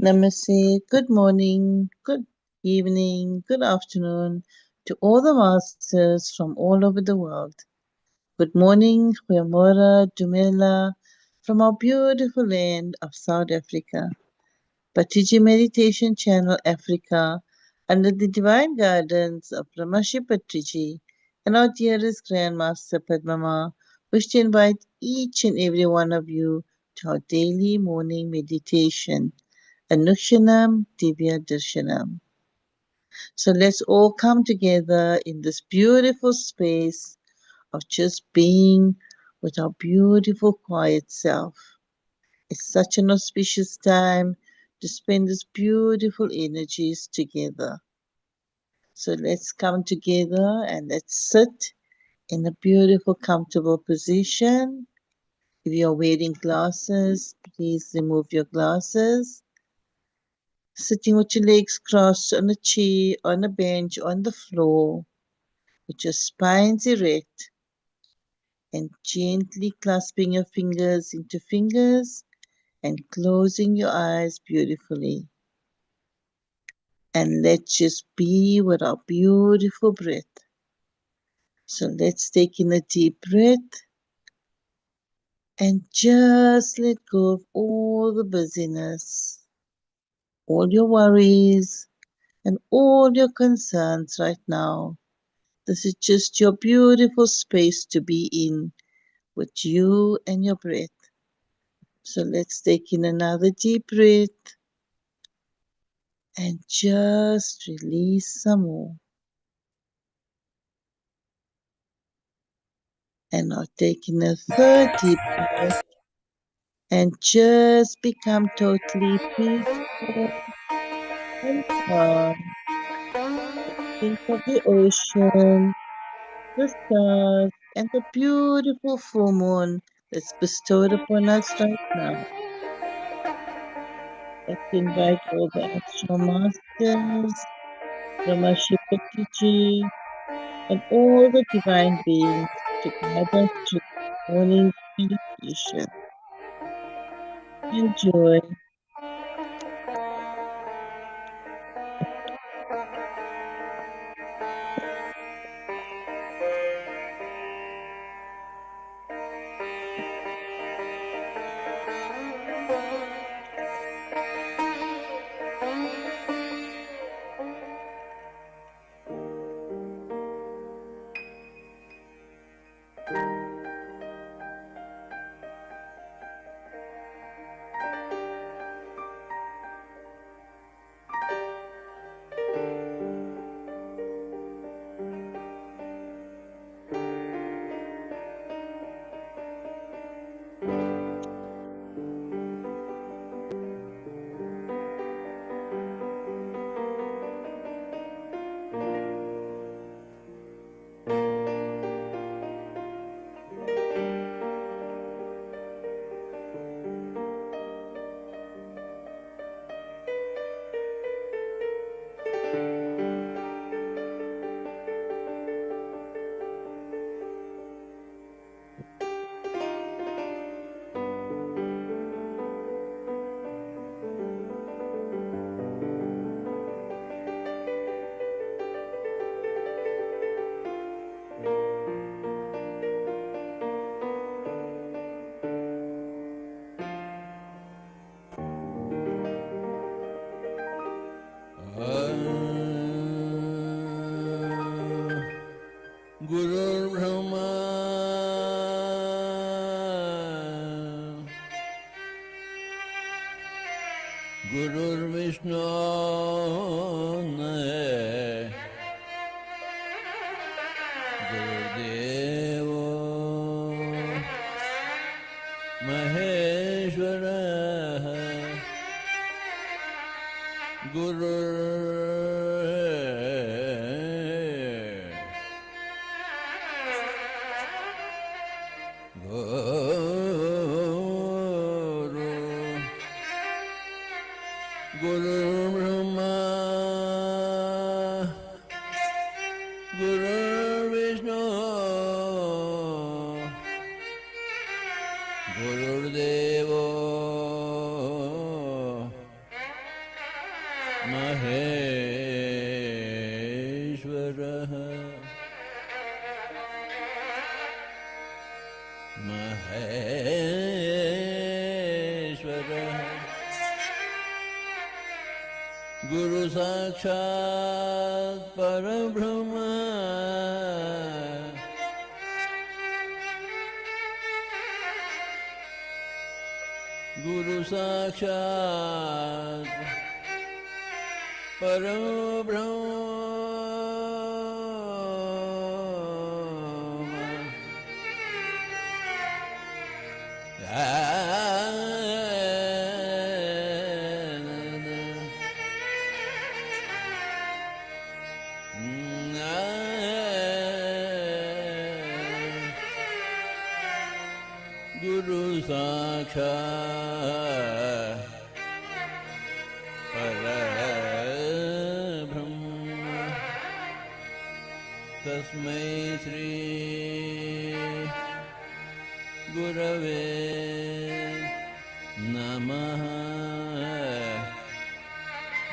Namaste, good morning, good evening, good afternoon to all the masters from all over the world. Good morning, Huyamora, Dumela, from our beautiful land of South Africa. Patiji Meditation Channel Africa, under the divine guidance of Brahmashi Patriji and our dearest Grandmaster Padmama, wish to invite each and every one of you to our daily morning meditation. Anukshanam Divya Darshanam. So let's all come together in this beautiful space of just being with our beautiful quiet self. It's such an auspicious time to spend these beautiful energies together. So let's come together and let's sit in a beautiful, comfortable position. If you're wearing glasses, please remove your glasses. Sitting with your legs crossed on a chair, on a bench, on the floor, with your spines erect, and gently clasping your fingers into fingers and closing your eyes beautifully. And let's just be with our beautiful breath. So let's take in a deep breath and just let go of all the busyness, all your worries, and all your concerns right now. This is just your beautiful space to be in with you and your breath. So let's take in another deep breath and just release some more. And now take in a third deep breath and just become totally peaceful and calm. Think of the ocean, the stars, and the beautiful full moon that's bestowed upon us right now. Let's invite all the astral masters, Brahmashipatiji, and all the divine beings to guide us through the morning meditation. Enjoy. Guru Brahma Guru Vishnu Guru Devo Maheshwara Guru Guru Brahma Guru Vishnu Guru Devo महेश्वरः महेश्वरः गुरु साक्षात् परब्रह्म गुरु साक्षात् परब्रह्म गुरु साक्षात् परब्रह्म तस्मै श्री गुरवे नमः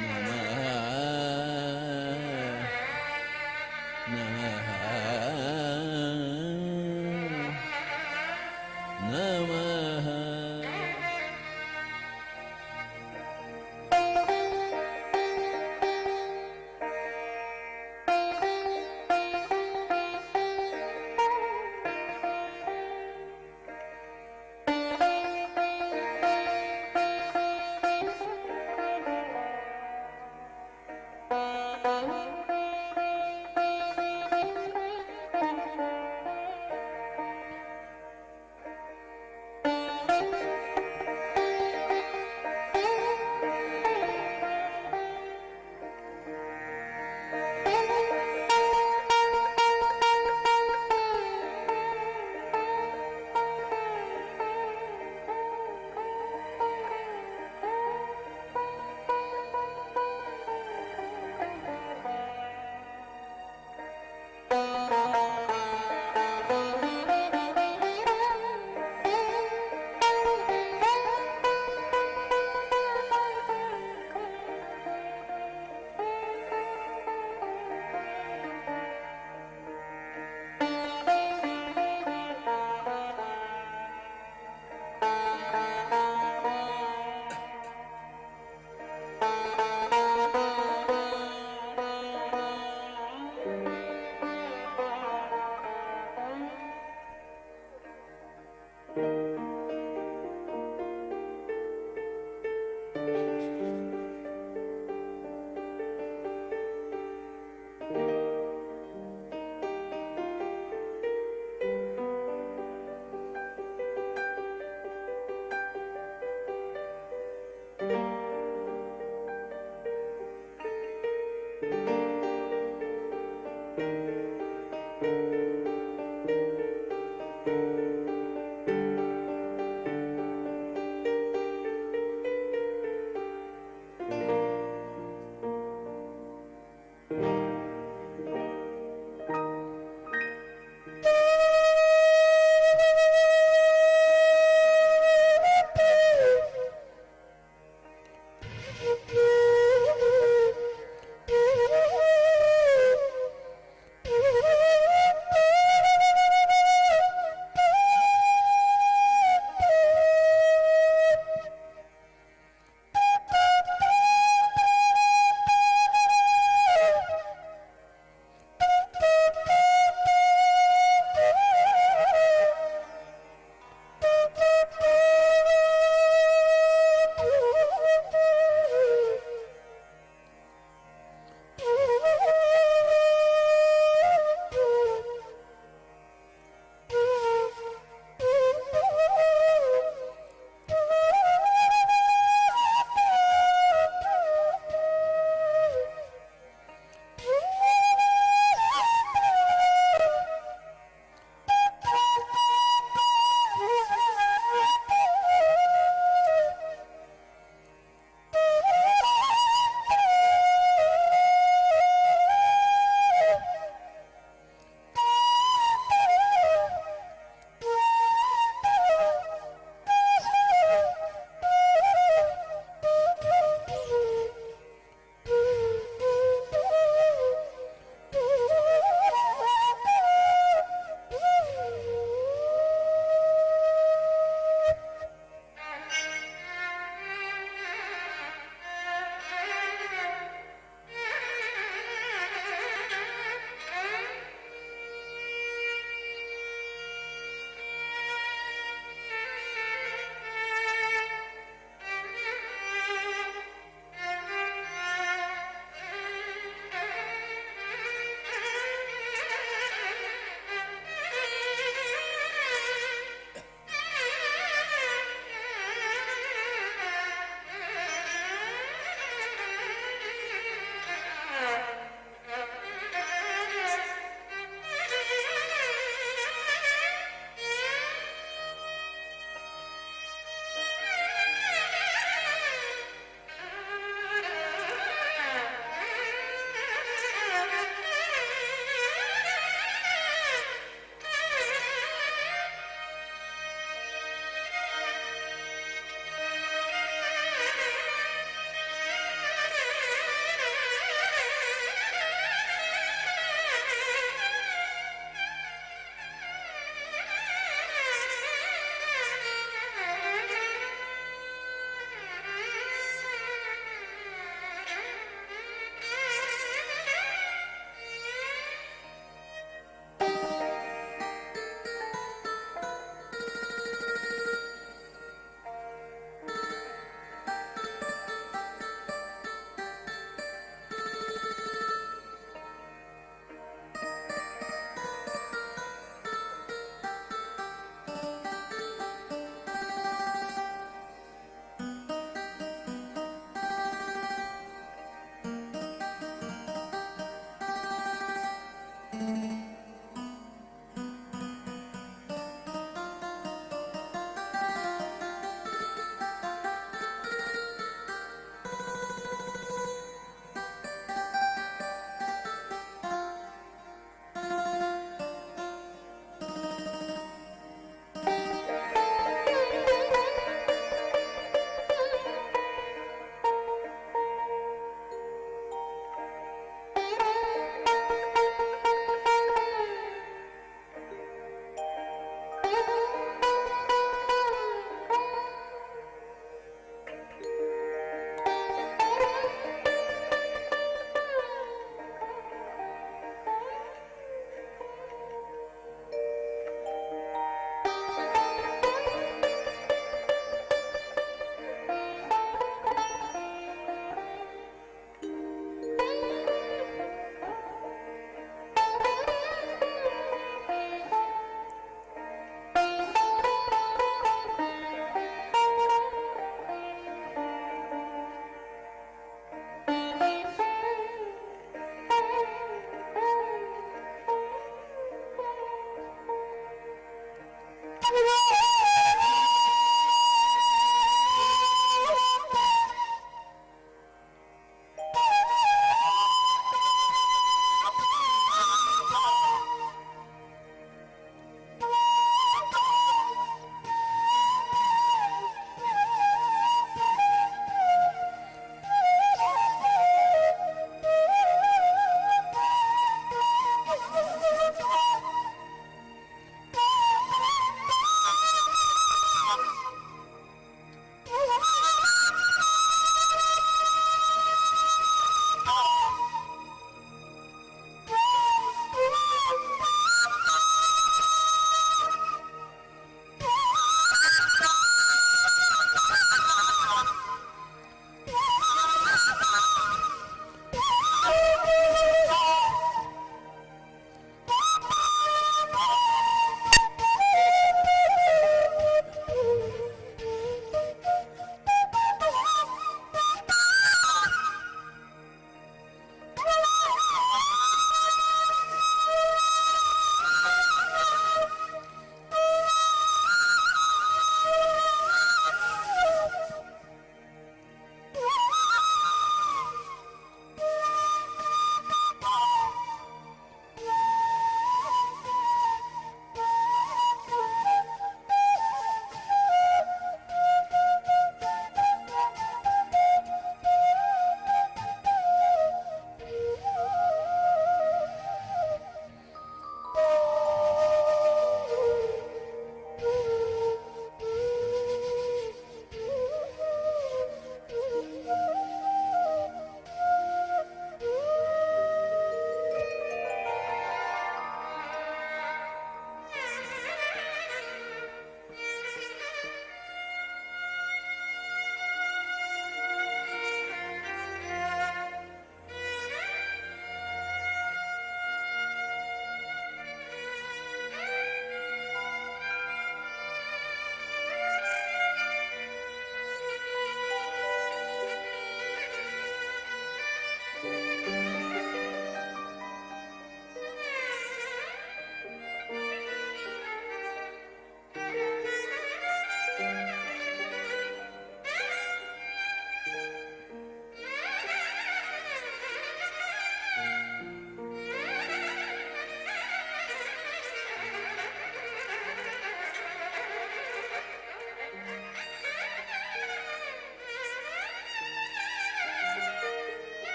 नमः नमः नमः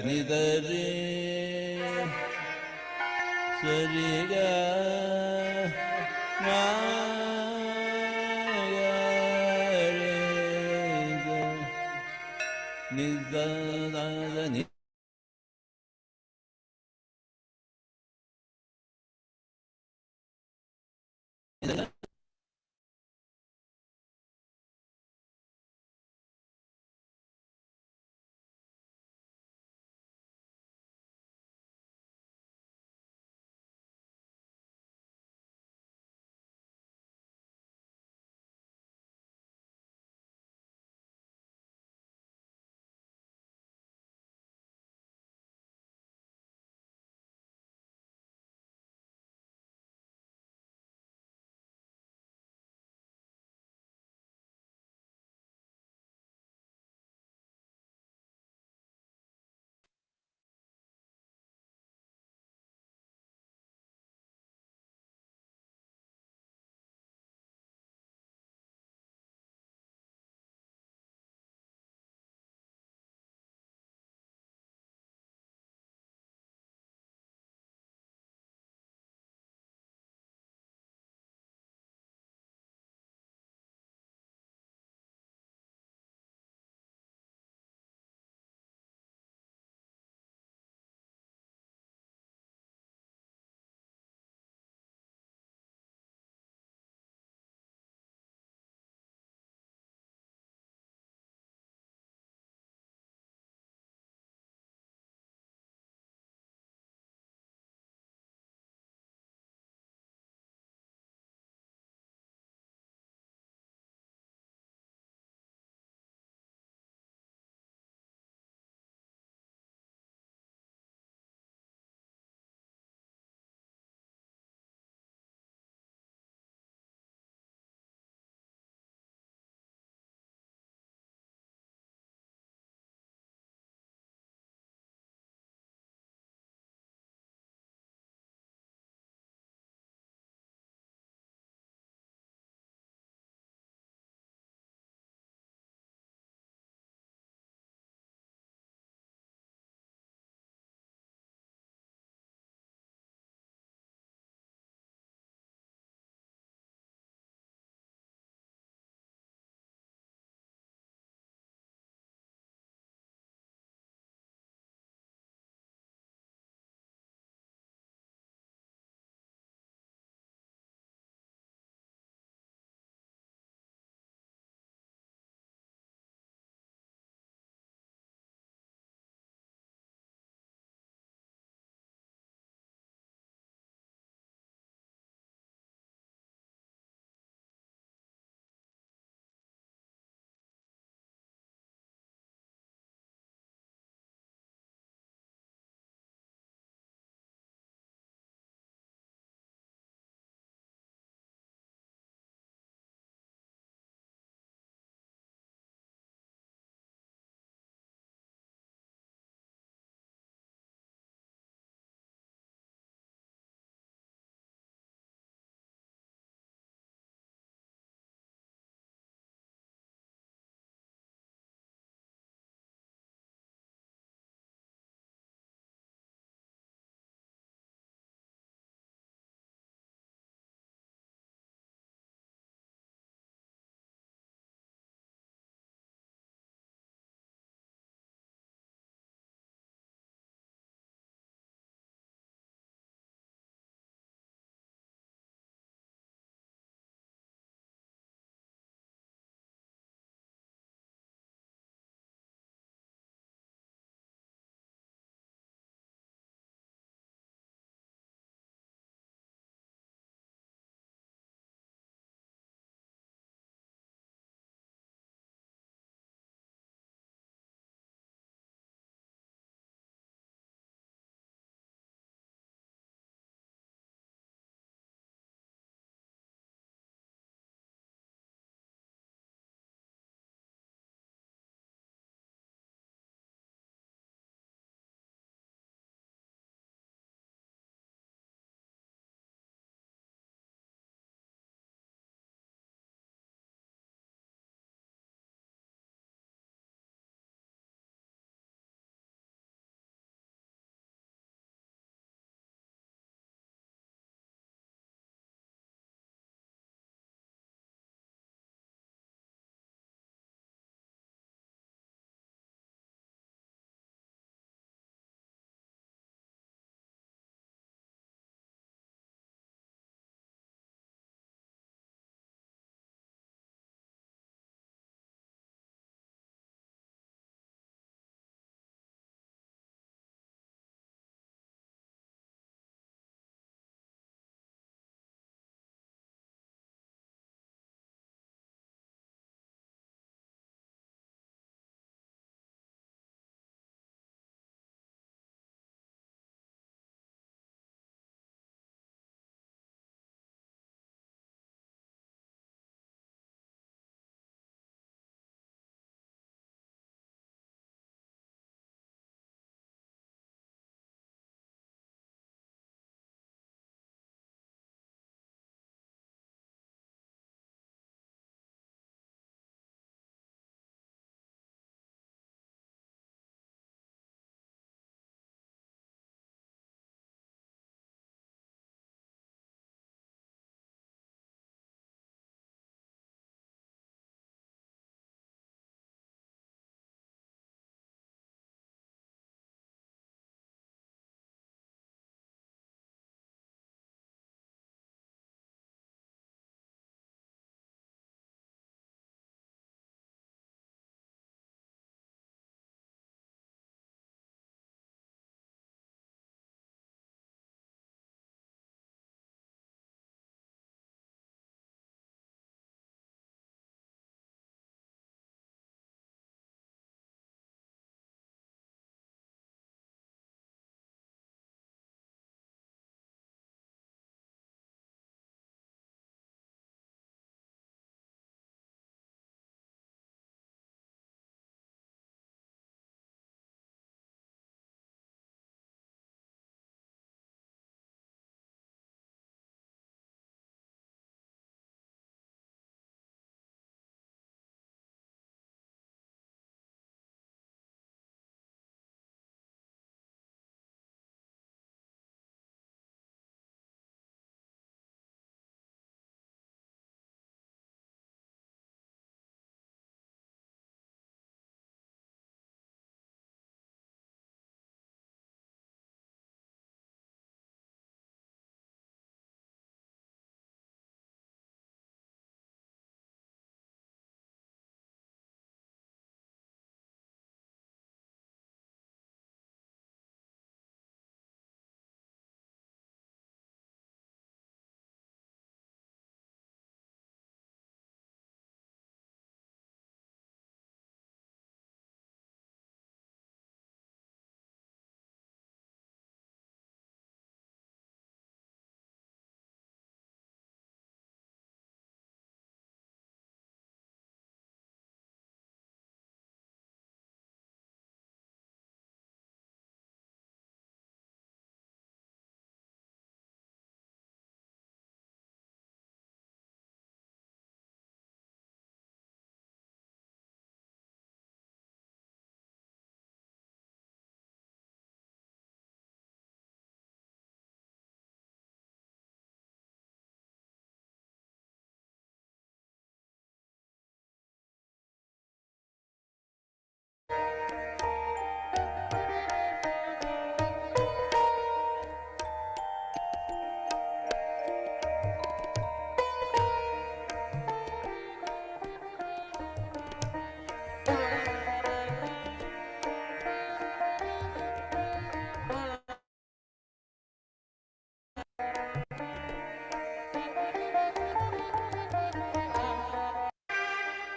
Nidari Sariga Nidada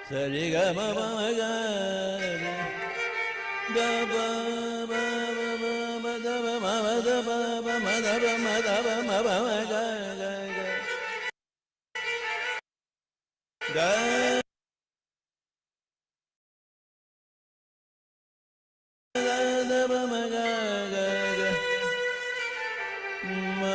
Sariga ma ma ga da ba ba ba ba ma da ba ma da ba ba ma da ba ma da ba ma ba ma ga ga da ba ma ga ga ma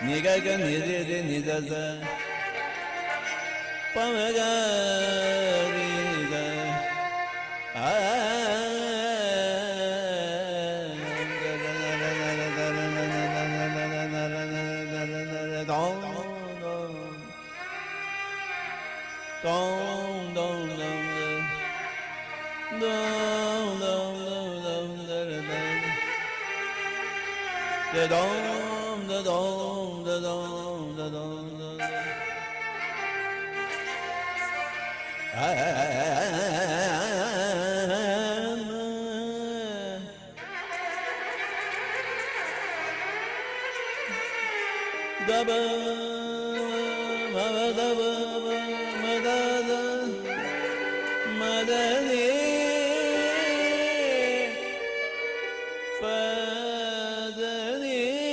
Nigaga nidiri nidaza pamagariga da dom da dom da dom da dom da da ba ma da ba ma da da ma da ni pa da ni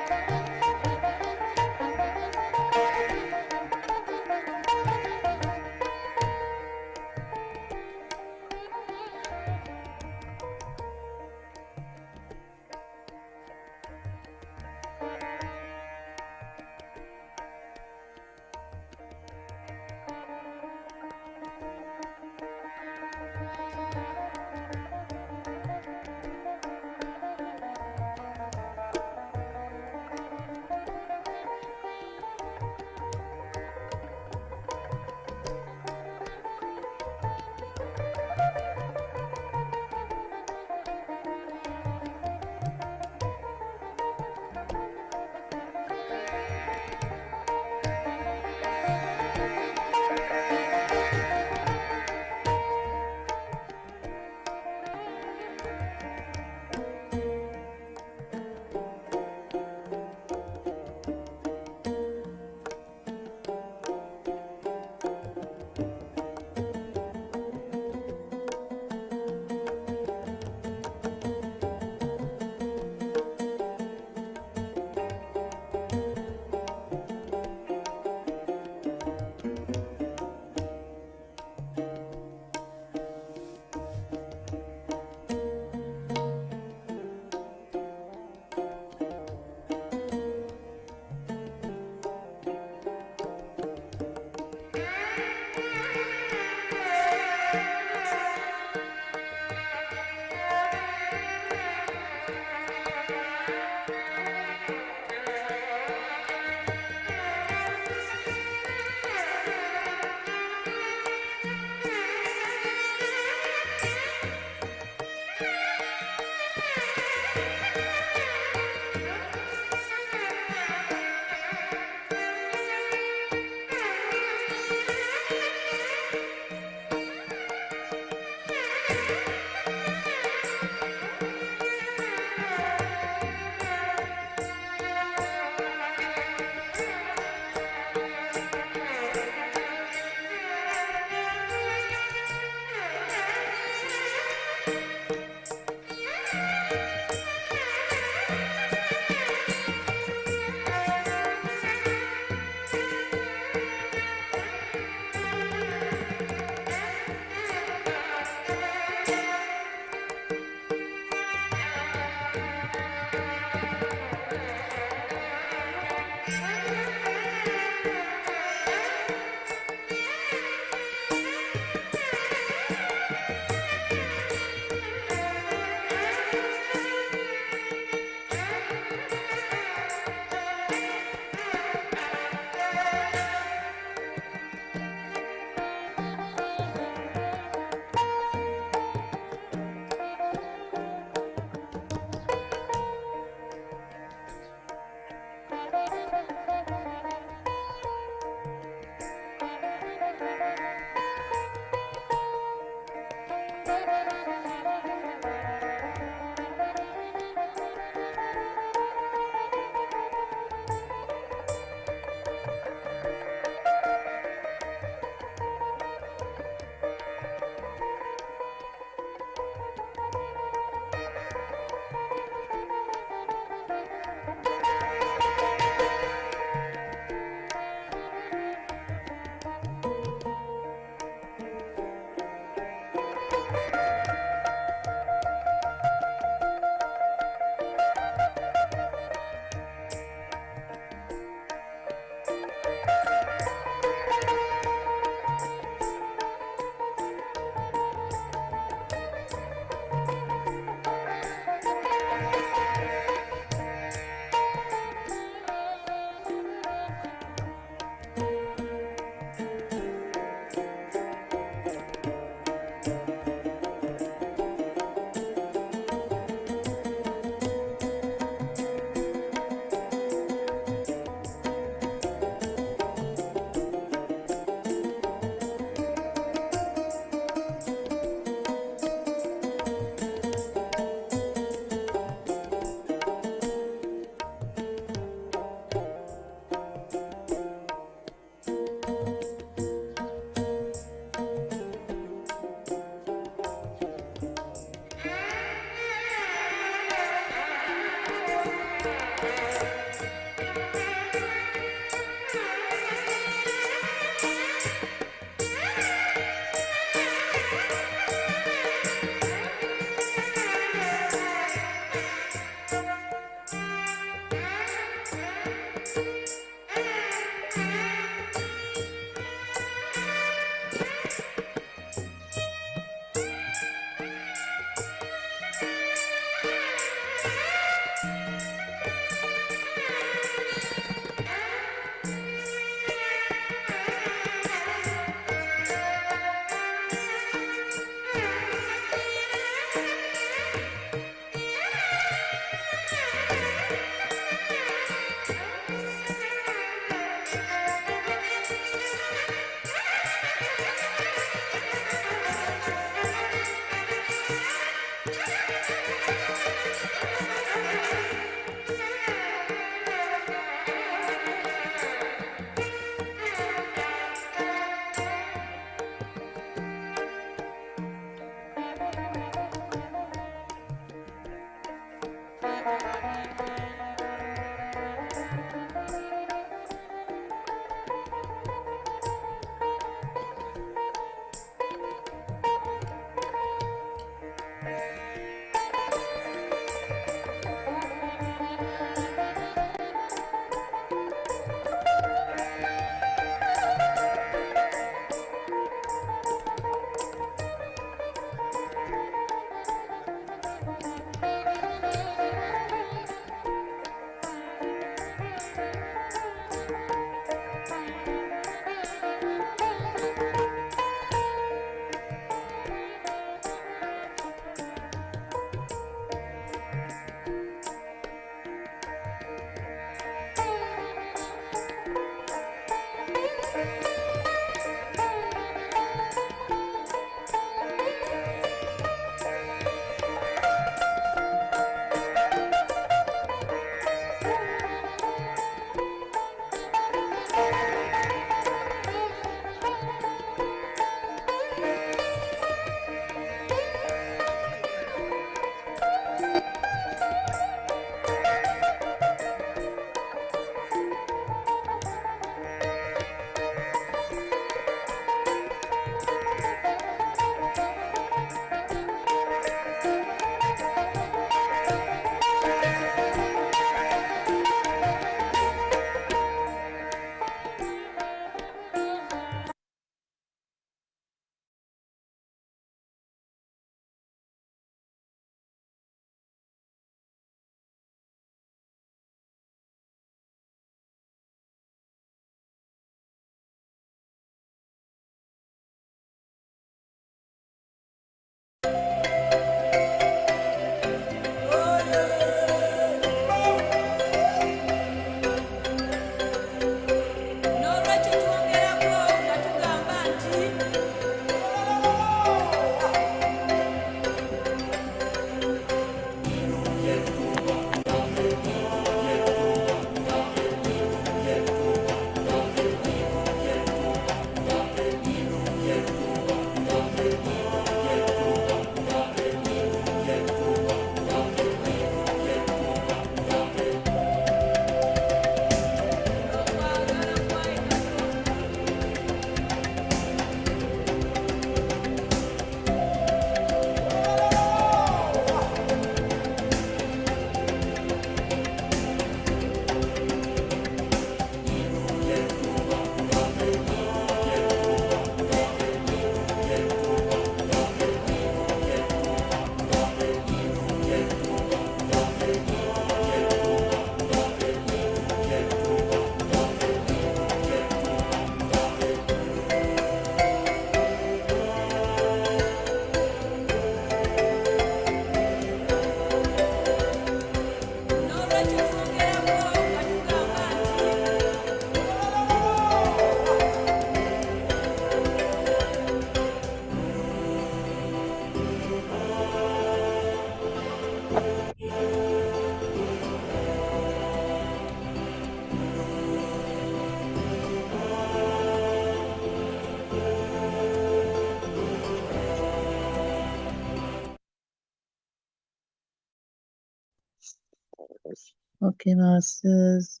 Okay, masters.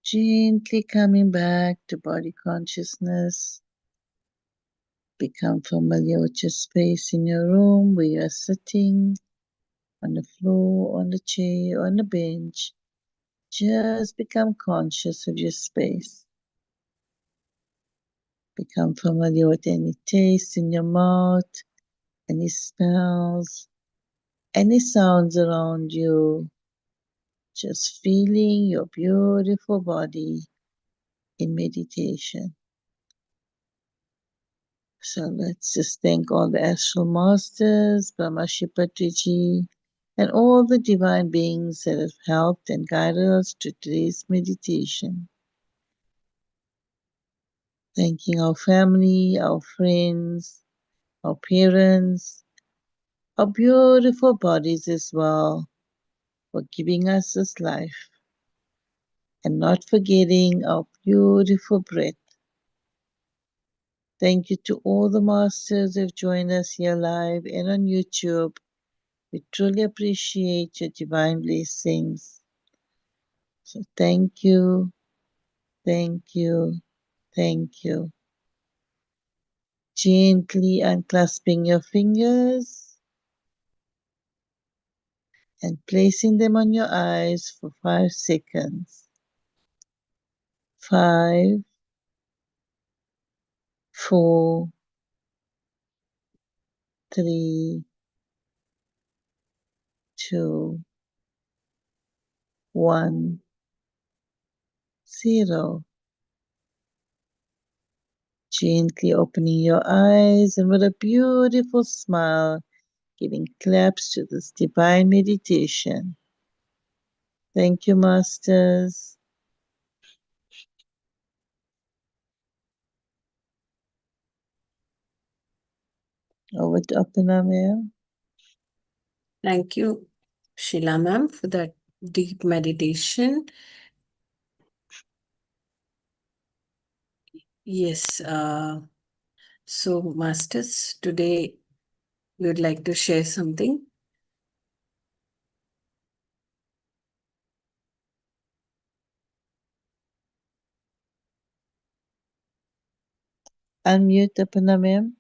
Gently coming back to body consciousness. Become familiar with your space in your room where you are sitting, on the floor, on the chair, on the bench. Just become conscious of your space. Become familiar with any taste in your mouth, any smells, any sounds around you. Just feeling your beautiful body in meditation. So let's just thank all the astral masters, Brahma Shipatriji, and all the divine beings that have helped and guided us to today's meditation. Thanking our family, our friends, our parents, our beautiful bodies as well for giving us this life, and not forgetting our beautiful breath. Thank you to all the masters who have joined us here live and on YouTube. We truly appreciate your divine blessings. So thank you, thank you, thank you. Gently unclasping your fingers and placing them on your eyes for 5 seconds. 5, 4, 3, 2, 1, 0. Gently opening your eyes and with a beautiful smile, giving claps to this divine meditation. Thank you, Masters. Over to Apna, ma'am. Thank you, Sheila ma'am, for that deep meditation. Yes, so masters, today we would like to share something. Unmute Apna, ma'am.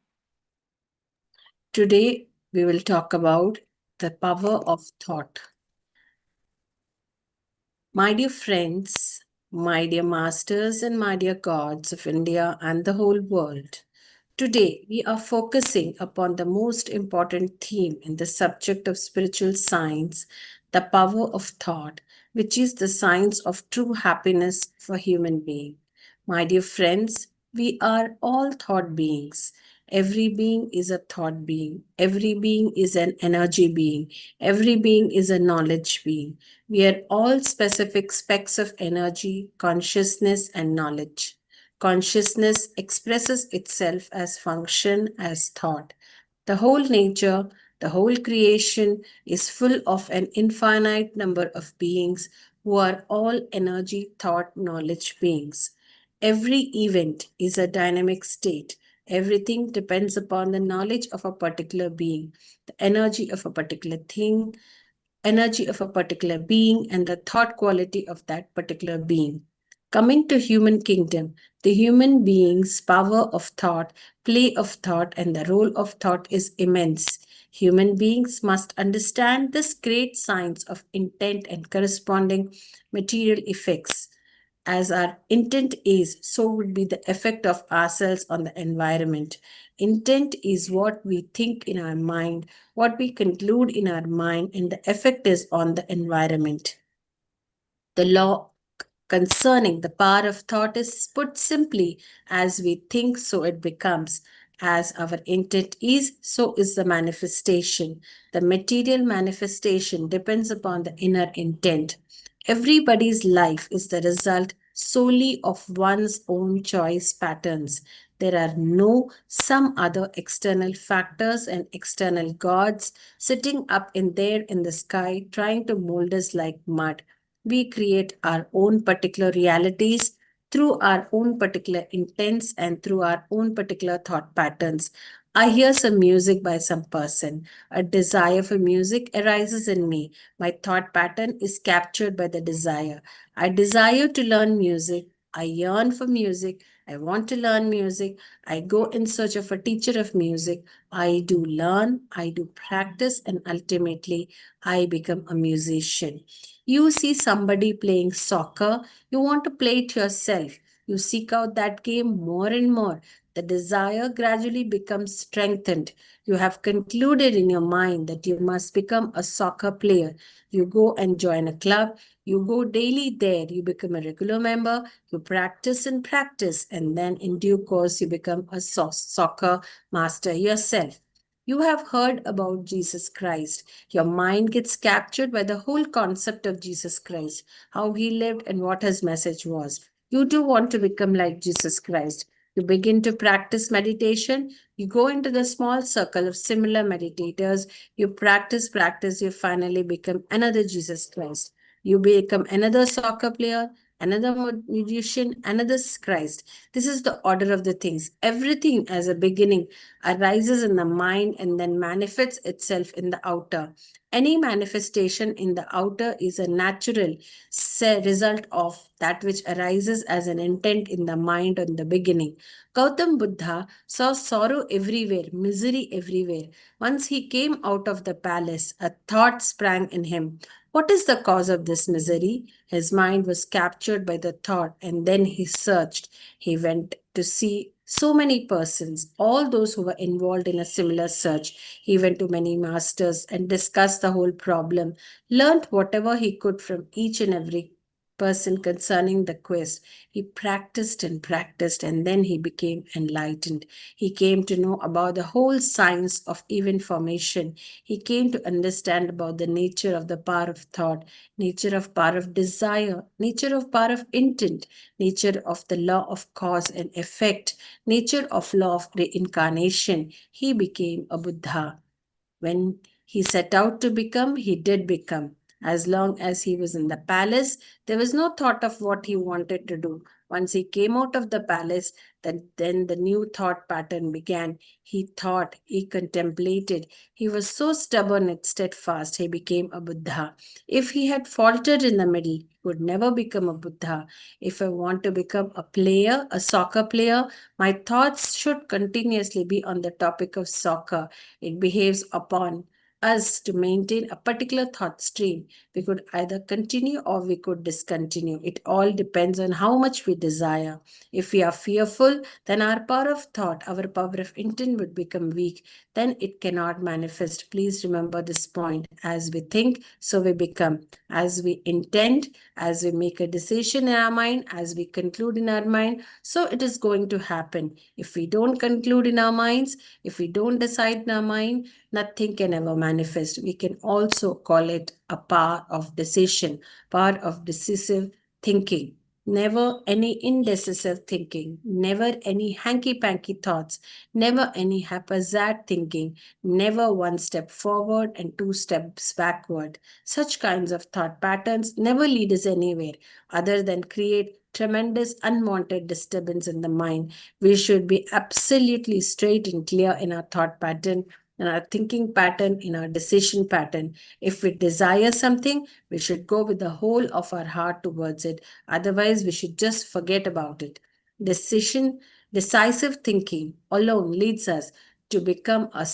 Today we will talk about the power of thought. My dear friends, my dear masters, and my dear gods of India and the whole world, today we are focusing upon the most important theme in the subject of spiritual science, the power of thought, which is the science of true happiness for human being. My dear friends, we are all thought beings. Every being is a thought being. Every being is an energy being. Every being is a knowledge being. We are all specific specks of energy, consciousness, and knowledge. Consciousness expresses itself as function, as thought. The whole nature, the whole creation is full of an infinite number of beings who are all energy, thought, knowledge beings. Every event is a dynamic state. Everything depends upon the knowledge of a particular being, the energy of a particular thing, energy of a particular being, and the thought quality of that particular being. Coming to human kingdom, the human being's power of thought, play of thought, and the role of thought is immense. Human beings must understand this great science of intent and corresponding material effects. As our intent is, so would be the effect of ourselves on the environment. Intent is what we think in our mind, what we conclude in our mind, and the effect is on the environment. The law concerning the power of thought is put simply: as we think, so it becomes. As our intent is, so is the manifestation. The material manifestation depends upon the inner intent. Everybody's life is the result solely of one's own choice patterns. There are no some other external factors and external gods sitting up in there in the sky trying to mold us like mud. We create our own particular realities through our own particular intents and through our own particular thought patterns. I hear some music by some person. A desire for music arises in me. My thought pattern is captured by the desire. I desire to learn music. I yearn for music. I want to learn music. I go in search of a teacher of music. I do learn, I do practice, and ultimately I become a musician. You see somebody playing soccer, you want to play it yourself. You seek out that game more and more. The desire gradually becomes strengthened. You have concluded in your mind that you must become a soccer player. You go and join a club. You go daily there. You become a regular member. You practice, and then in due course, you become a soccer master yourself. You have heard about Jesus Christ. Your mind gets captured by the whole concept of Jesus Christ, how he lived and what his message was. You do want to become like Jesus Christ. You begin to practice meditation. You go into the small circle of similar meditators. You practice, you finally become another Jesus Christ. You become another soccer player, another musician, another Christ. This is the order of the things. Everything as a beginning arises in the mind and then manifests itself in the outer. Any manifestation in the outer is a natural result of that which arises as an intent in the mind in the beginning. Gautam Buddha saw sorrow everywhere, misery everywhere. Once he came out of the palace, a thought sprang in him. What is the cause of this misery? His mind was captured by the thought, and then he searched. He went to see so many persons, all those who were involved in a similar search. He went to many masters and discussed the whole problem, learned whatever he could from each and every person concerning the quest. He practiced, and then he became enlightened. He came to know about the whole science of event formation. He came to understand about the nature of the power of thought, nature of power of desire, nature of power of intent, nature of the law of cause and effect, nature of law of reincarnation. He became a Buddha. When he set out to become, he did become. As long as he was in the palace, there was no thought of what he wanted to do. Once he came out of the palace, then the new thought pattern began. He thought, he contemplated. He was so stubborn and steadfast, he became a Buddha. If he had faltered in the middle, he would never become a Buddha. If I want to become a player, a soccer player, my thoughts should continuously be on the topic of soccer. It behaves upon us to maintain a particular thought stream. We could either continue or we could discontinue. It all depends on how much we desire. If we are fearful, then our power of thought, our power of intent would become weak. Then it cannot manifest. Please remember this point. As we think, so we become. As we intend, as we make a decision in our mind, as we conclude in our mind, so it is going to happen. If we don't conclude in our minds, if we don't decide in our mind, nothing can ever manifest. We can also call it a power of decision, power of decisive thinking. Never any indecisive thinking, never any hanky panky thoughts, never any haphazard thinking, never one step forward and two steps backward. Such kinds of thought patterns never lead us anywhere other than create tremendous unwanted disturbance in the mind. We should be absolutely straight and clear in our thought pattern, in our thinking pattern, in our decision pattern. If we desire something, we should go with the whole of our heart towards it. Otherwise, we should just forget about it. Decisive thinking alone leads us to become a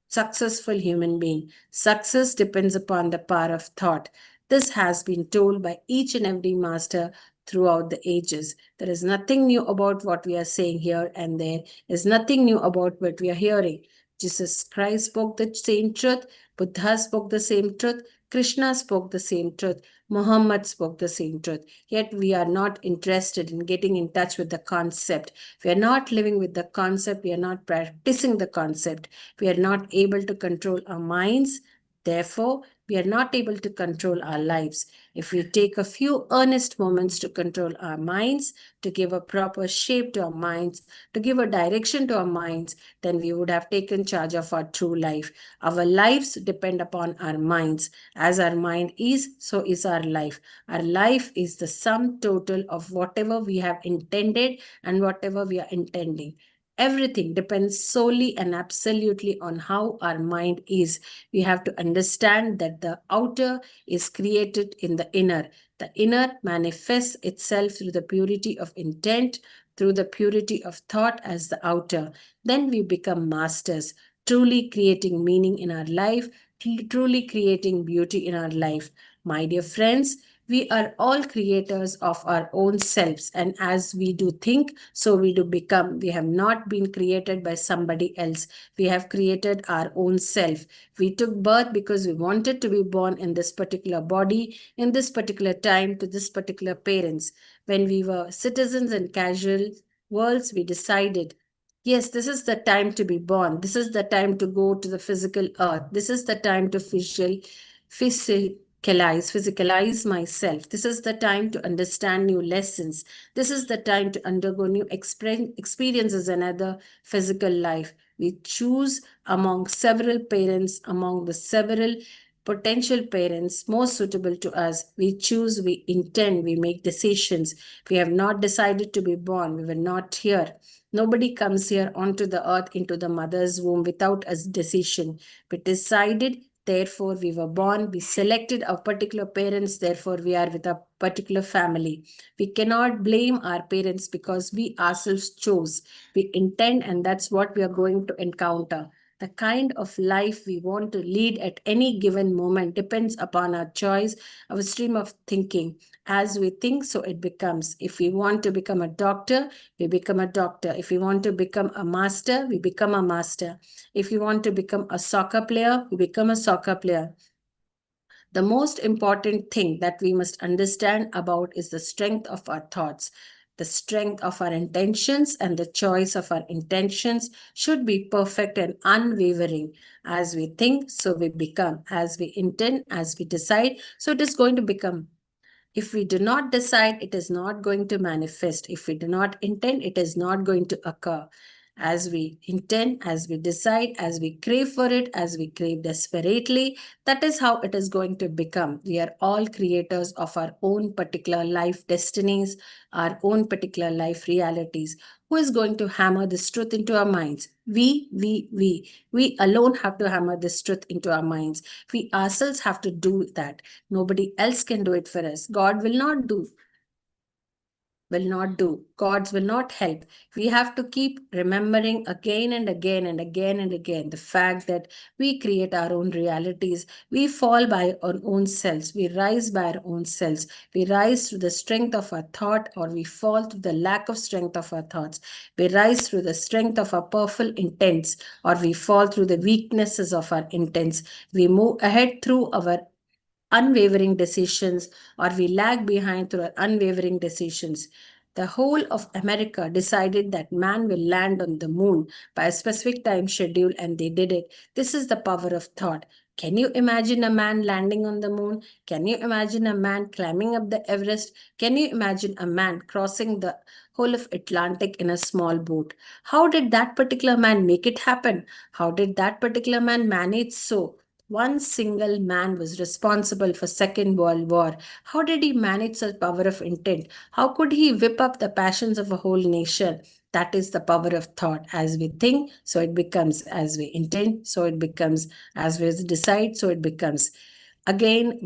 successful human being. Success depends upon the power of thought. This has been told by each and every master throughout the ages. There is nothing new about what we are saying here, and there is nothing new about what we are hearing. Jesus Christ spoke the same truth, Buddha spoke the same truth, Krishna spoke the same truth, Muhammad spoke the same truth. Yet we are not interested in getting in touch with the concept. We are not living with the concept. We are not practicing the concept. We are not able to control our minds, Therefore, we are not able to control our lives. If we take a few earnest moments to control our minds, to give a proper shape to our minds, to give a direction to our minds, then we would have taken charge of our true life. Our lives depend upon our minds. As our mind is, so is our life. Our life is the sum total of whatever we have intended and whatever we are intending. Everything depends solely and absolutely on how our mind is. We have to understand that the outer is created in the inner. The inner manifests itself through the purity of intent, through the purity of thought as the outer. Then we become masters, truly creating meaning in our life, truly creating beauty in our life. My dear friends, we are all creators of our own selves, and as we do think, so we do become. We have not been created by somebody else. We have created our own self. We took birth because we wanted to be born in this particular body, in this particular time, to this particular parents. When we were citizens in casual worlds, we decided, yes, this is the time to be born. This is the time to go to the physical earth. This is the time to physicalize myself. This is the time to understand new lessons. This is the time to undergo new experiences in other physical life. We choose among several parents, among the several potential parents most suitable to us. We choose, we intend, we make decisions. We have not decided to be born. We were not here. Nobody comes here onto the earth into the mother's womb without a decision. We decided, therefore we were born. We selected our particular parents, therefore we are with a particular family. We cannot blame our parents because we ourselves chose. We intend, and that's what we are going to encounter. The kind of life we want to lead at any given moment depends upon our choice, our stream of thinking. As we think, so it becomes. If we want to become a doctor, we become a doctor. If we want to become a master, we become a master. If we want to become a soccer player, we become a soccer player. The most important thing that we must understand about is the strength of our thoughts. The strength of our intentions and the choice of our intentions should be perfect and unwavering. As we think, so we become. As we intend, as we decide, so it is going to become. If we do not decide, it is not going to manifest. If we do not intend, it is not going to occur. As we intend, as we decide, as we crave for it, as we crave desperately, that is how it is going to become. We are all creators of our own particular life destinies, our own particular life realities. Who is going to hammer this truth into our minds? We. We alone have to hammer this truth into our minds. We ourselves have to do that. Nobody else can do it for us. God will not do. Gods will not help. We have to keep remembering again and again and again and again the fact that we create our own realities. We fall by our own selves. We rise by our own selves. We rise through the strength of our thought, or we fall through the lack of strength of our thoughts. We rise through the strength of our powerful intents, or we fall through the weaknesses of our intents. We move ahead through our unwavering decisions, or we lag behind through our unwavering decisions. The whole of America decided that man will land on the moon by a specific time schedule, and they did it. This is the power of thought. Can you imagine a man landing on the moon? Can you imagine a man climbing up the Everest? Can you imagine a man crossing the whole of Atlantic in a small boat? How did that particular man make it happen? How did that particular man manage so? One single man was responsible for Second World War. How did he manage such power of intent? How could he whip up the passions of a whole nation? That is the power of thought. As we think, so it becomes. As we intend, so it becomes. As we decide, so it becomes. Again,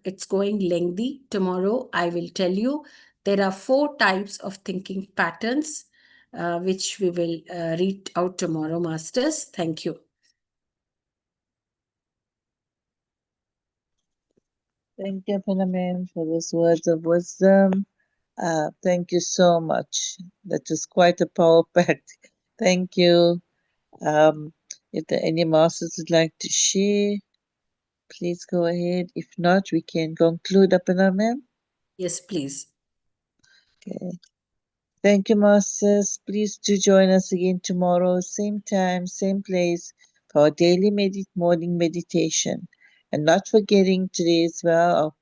it's going lengthy. Tomorrow, I will tell you there are 4 types of thinking patterns, which we will read out tomorrow, Masters. Thank you. Thank you, Philomene, for those words of wisdom. Thank you so much. That was quite a power pack. Thank you. Um, if there are any masters would like to share, please go ahead. If not, we can conclude, Apana ma'am. Yes, please. Okay. Thank you, masters. Please do join us again tomorrow, same time, same place, for our daily morning meditation. And not forgetting today as well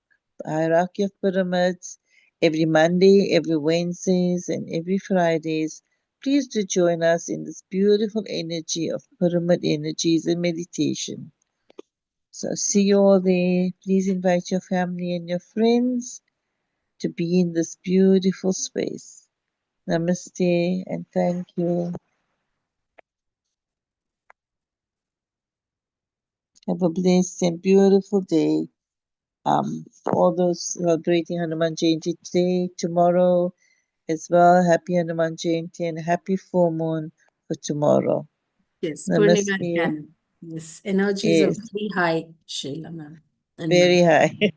our hierarchy of pyramids every Monday, every Wednesdays, and every Fridays. Please do join us in this beautiful energy of pyramid energies and meditation. So see you all there. Please invite your family and your friends to be in this beautiful space. Namaste and thank you. Have a blessed and beautiful day. For all those celebrating Hanuman Jayanti today, tomorrow as well, happy Hanuman Jayanti and happy full moon for tomorrow. Yes, Purnima and Namaste. Canon. Yes, energies are Yes, very high, Sheila ma'am and very ma'am. high,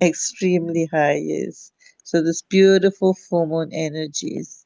extremely high. Yes. So this beautiful full moon energies.